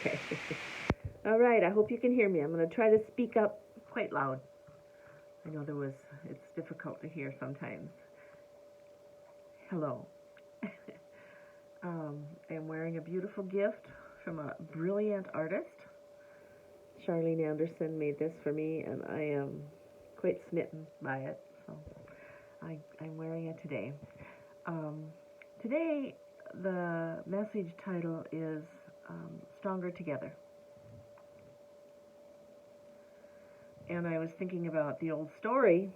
Okay. All right, I hope you can hear me. I'm going to try to speak up quite loud. I know it's difficult to hear sometimes. Hello. I'm wearing a beautiful gift from a brilliant artist. Charlene Anderson made this for me, and I am quite smitten by it. So I'm wearing it today. Um, Today, the message title is Stronger Together. And I was thinking about the old story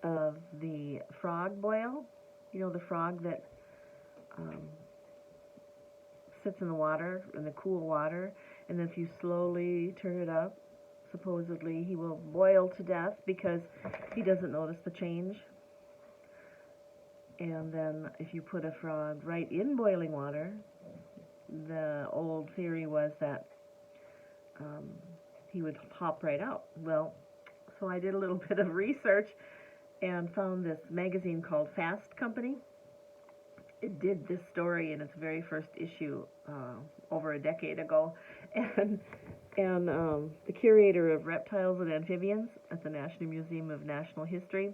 of the frog boil. You know, the frog that sits in the water, in the cool water, and if you slowly turn it up, supposedly he will boil to death because he doesn't notice the change. And then if you put a frog right in boiling water, the old theory was that he would pop right out. Well, so I did a little bit of research and found this magazine called Fast Company. It did this story in its very first issue over a decade ago, and the curator of reptiles and amphibians at the National Museum of Natural History,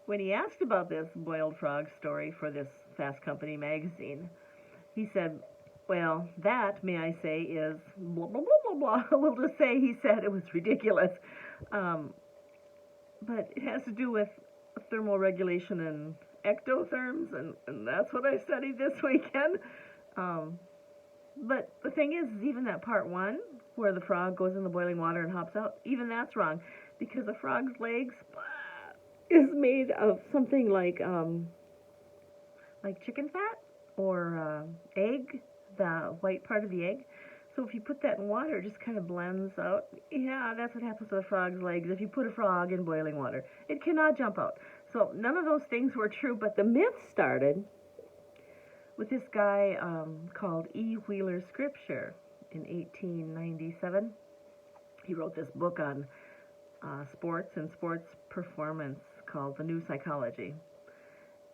when he asked about this boiled frog story for this Fast Company magazine, he said, well, that, may I say, is blah, blah, blah, blah, blah. We'll just say he said it was ridiculous. But it has to do with thermoregulation and ectotherms, and that's what I studied this weekend. But the thing is, even that part one, where the frog goes in the boiling water and hops out, even that's wrong, because a frog's legs is made of something like chicken fat or egg, the white part of the egg. So if you put that in water, it just kind of blends out. Yeah, that's what happens to a frog's legs. If you put a frog in boiling water, it cannot jump out. So none of those things were true, but the myth started with this guy called E. Wheeler Scripture in 1897. He wrote this book on sports and sports performance called The New Psychology.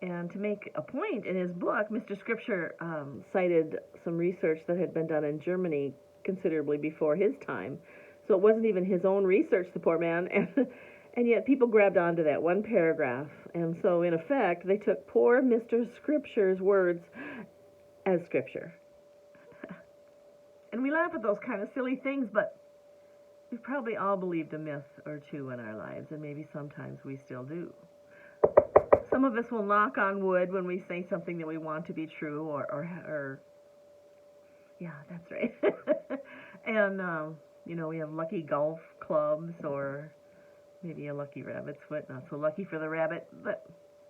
And to make a point in his book, Mr. Scripture cited some research that had been done in Germany considerably before his time. So it wasn't even his own research, the poor man. And yet people grabbed onto that one paragraph. And so, in effect, they took poor Mr. Scripture's words as Scripture. And we laugh at those kind of silly things, but we've probably all believed a myth or two in our lives, and maybe sometimes we still do. Some of us will knock on wood when we say something that we want to be true, or yeah, that's right. And, we have lucky golf clubs, or maybe a lucky rabbit's foot, not so lucky for the rabbit, but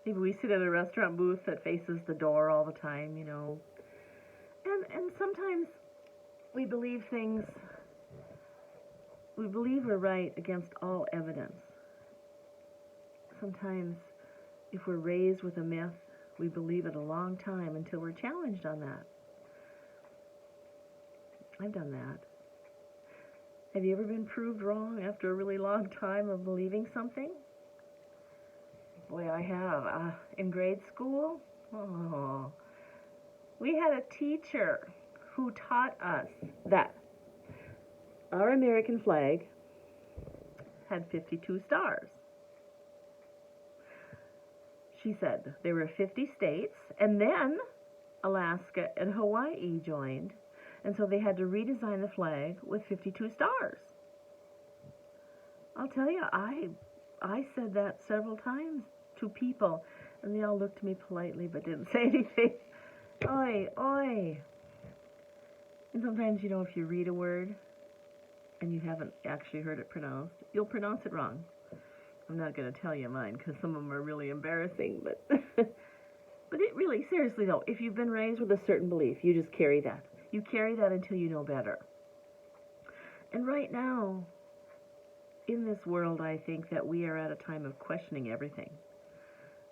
maybe we sit at a restaurant booth that faces the door all the time, And sometimes we believe things, we believe we're right against all evidence. Sometimes if we're raised with a myth, we believe it a long time until we're challenged on that. I've done that. Have you ever been proved wrong after a really long time of believing something? Boy, I have. In grade school, we had a teacher who taught us that our American flag had 52 stars. She said there were 50 states, and then Alaska and Hawaii joined, and so they had to redesign the flag with 52 stars. I'll tell you, I said that several times to people, and they all looked at me politely but didn't say anything. Oi, oi. And sometimes, if you read a word and you haven't actually heard it pronounced, you'll pronounce it wrong. I'm not going to tell you mine because some of them are really embarrassing, but but it really, seriously though, if you've been raised with a certain belief, you just carry that. You carry that until you know better. And right now, in this world, I think that we are at a time of questioning everything.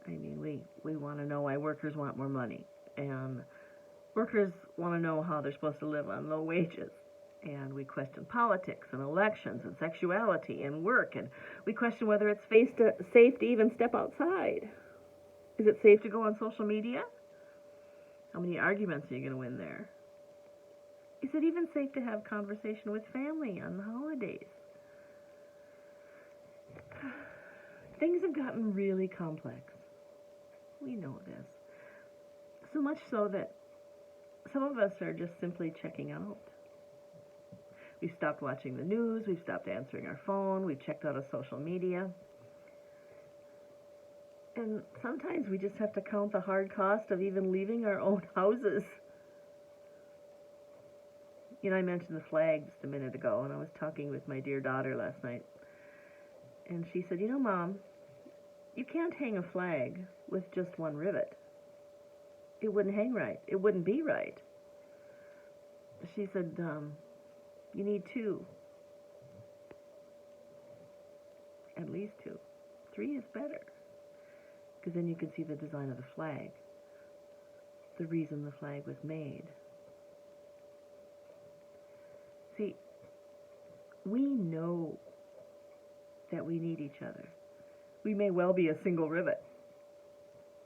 I mean, we want to know why workers want more money, and workers want to know how they're supposed to live on low wages. And we question politics and elections and sexuality and work, and we question whether it's safe to even step outside. Is it safe to go on social media? How many arguments are you going to win there? said even safe to have conversation with family on the holidays. Things have gotten really complex. We know this. So much so that some of us are just simply checking out. We've stopped watching the news, we've stopped answering our phone, we've checked out of social media. And sometimes we just have to count the hard cost of even leaving our own houses. You know, I mentioned the flag just a minute ago, and I was talking with my dear daughter last night. And she said, you know, Mom, you can't hang a flag with just one rivet. It wouldn't hang right. It wouldn't be right. She said, you need two. At least two. 3 is better. Because then you can see the design of the flag. The reason the flag was made. See, we know that we need each other. We may well be a single rivet,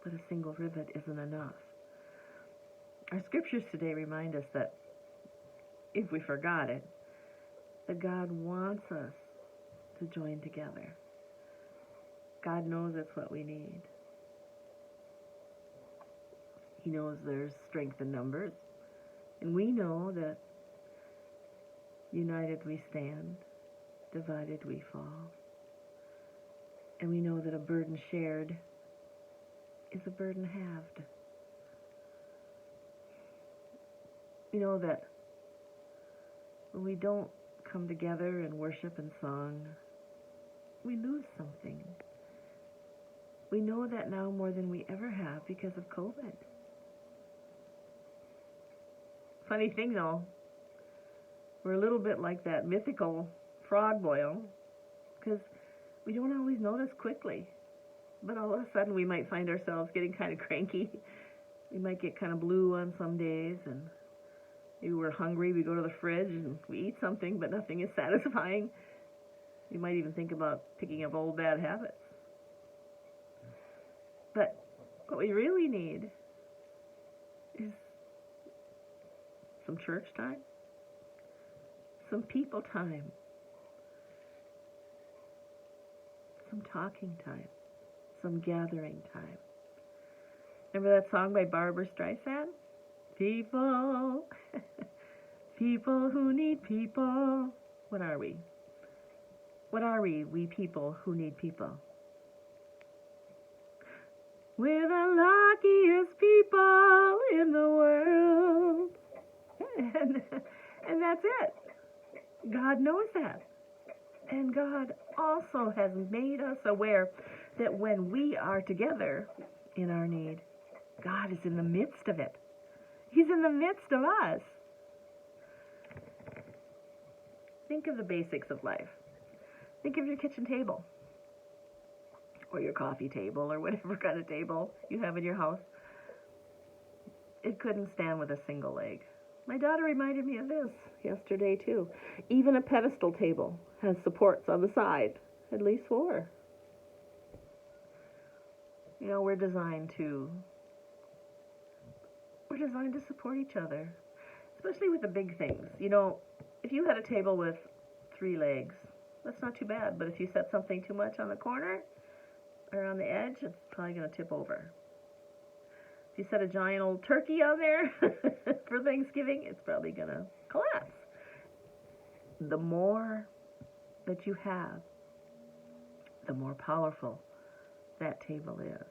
but a single rivet isn't enough. Our scriptures today remind us that, if we forgot it, that God wants us to join together. God knows it's what we need. He knows there's strength in numbers, and we know that united we stand, divided we fall. And we know that a burden shared is a burden halved. We know that when we don't come together in worship and song, we lose something. We know that now more than we ever have because of COVID. Funny thing though, we're a little bit like that mythical frog boil, because we don't always notice quickly. But all of a sudden we might find ourselves getting kind of cranky. We might get kind of blue on some days, and maybe we're hungry, we go to the fridge and we eat something, but nothing is satisfying. You might even think about picking up old bad habits. But what we really need is some church time, some people time, some talking time, some gathering time. Remember that song by Barbara Streisand? People, people who need people. What are we? What are we people who need people? We're the luckiest people in the world. And that's it. God knows that. And God also has made us aware that when we are together in our need, God is in the midst of it. He's in the midst of us. Think of the basics of life. Think of your kitchen table, or your coffee table, or whatever kind of table you have in your house. It couldn't stand with a single leg. My daughter reminded me of this yesterday too. Even a pedestal table has supports on the side, at least 4. You know, we're designed to support each other, especially with the big things. You know, if you had a table with 3 legs, that's not too bad, but if you set something too much on the corner or on the edge, it's probably going to tip over. If you set a giant old turkey on there for Thanksgiving, it's probably going to collapse. The more that you have, the more powerful that table is.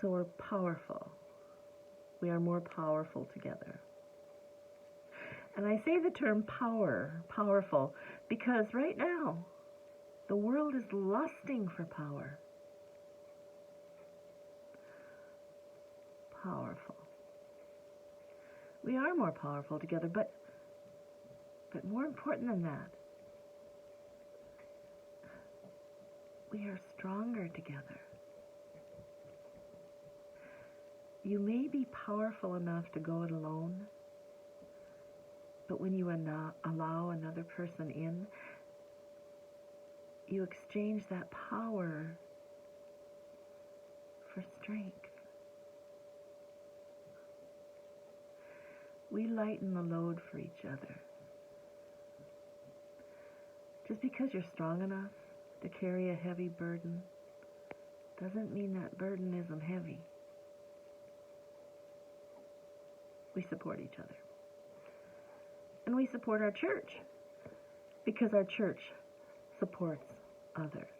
So we're powerful. We are more powerful together. And I say the term powerful, because right now, the world is lusting for power. Powerful. We are more powerful together, but more important than that, we are stronger together. You may be powerful enough to go it alone, but when you allow another person in, you exchange that power for strength. We lighten the load for each other. Just because you're strong enough to carry a heavy burden doesn't mean that burden isn't heavy. We support each other. And we support our church because our church supports others.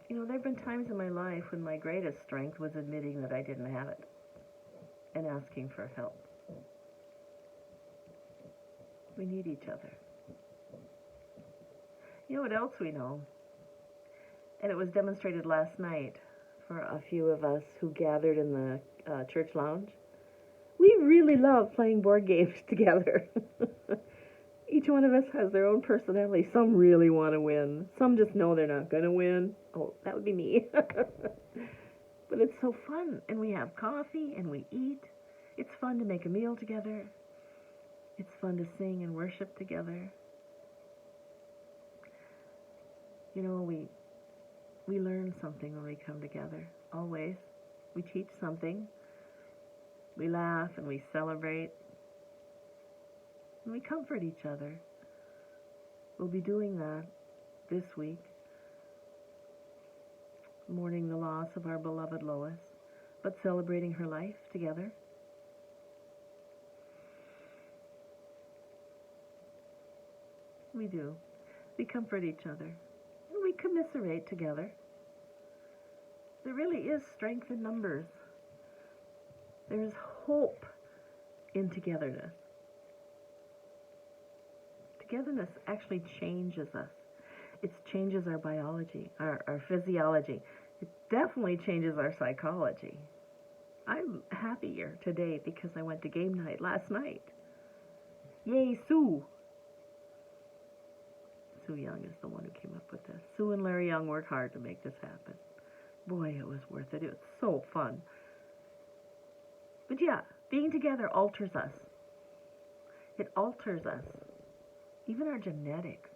You know, there have been times in my life when my greatest strength was admitting that I didn't have it and asking for help. We need each other. You know what else we know? And it was demonstrated last night for a few of us who gathered in the church lounge. We really love playing board games together. Each one of us has their own personality. Some really want to win. Some just know they're not going to win. Oh, that would be me. But it's so fun. And we have coffee and we eat. It's fun to make a meal together. It's fun to sing and worship together. You know, we learn something when we come together. Always. We teach something. We laugh and we celebrate. And we comfort each other. We'll be doing that this week, mourning the loss of our beloved Lois, but celebrating her life together. We do. We comfort each other. And we commiserate together. There really is strength in numbers. There is hope in togetherness. Togetherness actually changes us. It changes our biology, our physiology. It definitely changes our psychology. I'm happier today because I went to game night last night. Yay, Sue! Sue Young is the one who came up with this. Sue and Larry Young worked hard to make this happen. Boy, it was worth it. It was so fun. But yeah, being together alters us. It alters us. Even our genetics.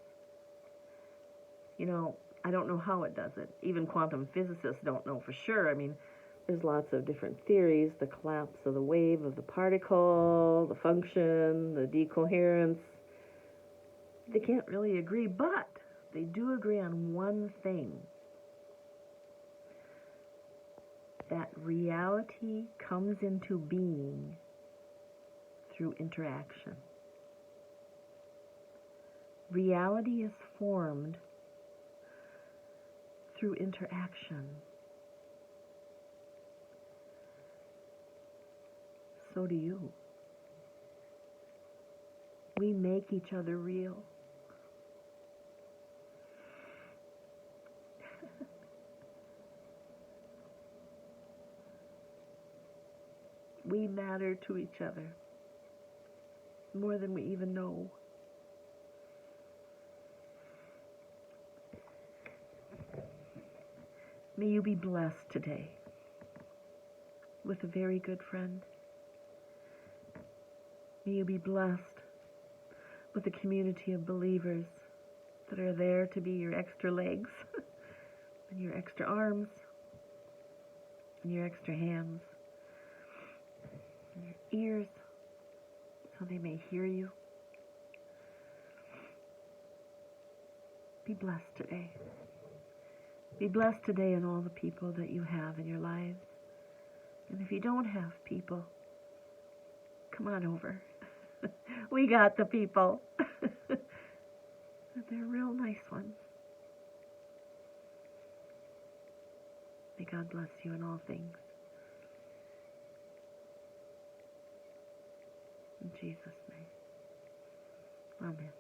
You know, I don't know how it does it. Even quantum physicists don't know for sure. I mean, there's lots of different theories. The collapse of the wave of the particle, the function, the decoherence. They can't really agree, but they do agree on one thing. That reality comes into being through interaction. Reality is formed through interaction. So do you. We make each other real. We matter to each other more than we even know. May you be blessed today with a very good friend. May you be blessed with a community of believers that are there to be your extra legs and your extra arms and your extra hands and your ears so they may hear you. Be blessed today. Be blessed today in all the people that you have in your lives. And if you don't have people, come on over. We got the people. They're real nice ones. May God bless you in all things. In Jesus' name. Amen.